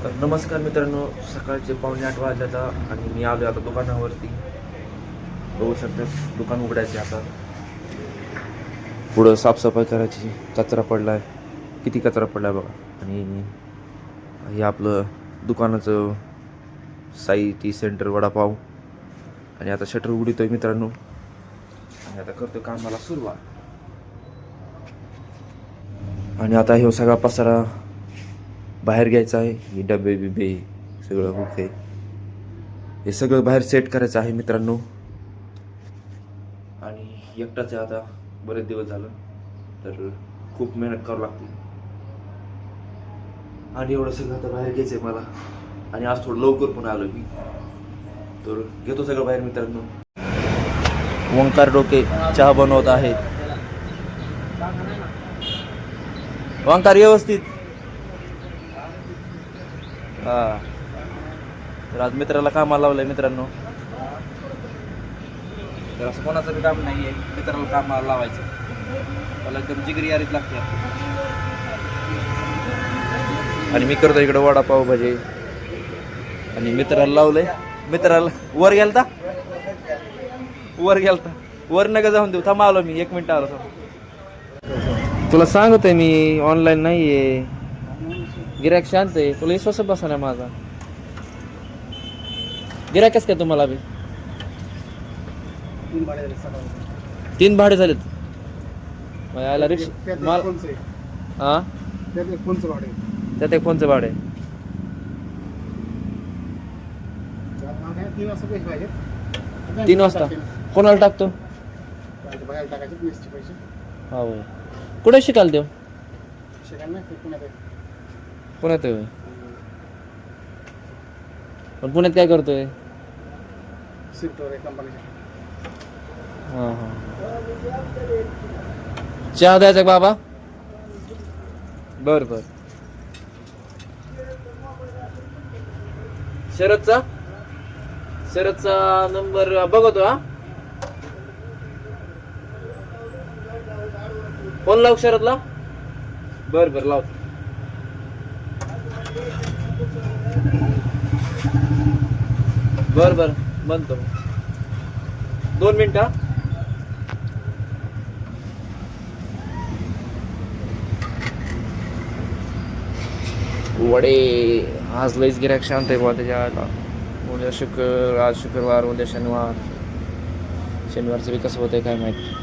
तर नमस्कार मित्रांनो, सकाळचे 7:45 वाजल्यात आणि मी आलो आता दुकानावरती. बघू शकतात दुकान उघडायचे आता. पुढं साफसफाई करायची. कचरा पडला आहे, किती कचरा पडला आहे बघा. आणि हे आपलं दुकानाचं साई टी सेंटर वडापाव. आणि आता शटर उघडतोय मित्रांनो आणि आता करतोय कामाला सुरुवात. आणि आता हे सगळा पसारा बाहेर घ्यायचं आहे. ही डबे बिबे सगळं होते, हे सगळं बाहेर सेट करायचं आहे मित्रांनो. आणि एकटाच आहे आता, बरेच दिवस झालं तर खूप मेहनत करावं लागते. आणि एवढं सगळं आता बाहेर घ्यायचं आहे मला. आणि आज थोडं लवकर पण आलो मी, तर घेतो सगळं बाहेर मित्रांनो. ओंकार डोके चहा बनवत आहेत. ओंकार व्यवस्थित. हा, तर आज मित्राला कामाला लावलंय मित्रांनो. तर असं कोणाचं बी काम नाही आहे, मित्राला कामाला लावायचं. मला एकदम जिगरी यारीत लागते. आणि मी करतो इकडं वडापाव भजे. आणि मित्राला लावलंय. मित्राला वर गेलता, वर नका जाऊन देऊ. थांबा आलो मी, 1 मिनिट आलो. तुला सांगतोय मी ऑनलाईन नाहीये. गिरायक शांत आहे, तुला विश्वास बसा ना माझा. गिरायकच काय तुम्हाला बी 3 भाडे झालेत. यायला रिक्षा हा, त्यात एक फोनचं भाडे. 3 वाजता कोणाला टाकतो? हा, कुठे शिकाल देव? पुण्यात आहे. पण पुण्यात काय करतोय? हां हां, चहा द्यायचा बाबा? बर बर. शरदचा नंबर बघतो. हा, फोन लाव शरदला. बर बर लावतो. बर बर म्हणतो. 2 मिनिटं. वडे आज लईच गिरायक शांत आहे बुवा त्याच्या. उद्या आज शुक्रवार, उद्या शनिवारचं बी कसं होतंय काय माहिती.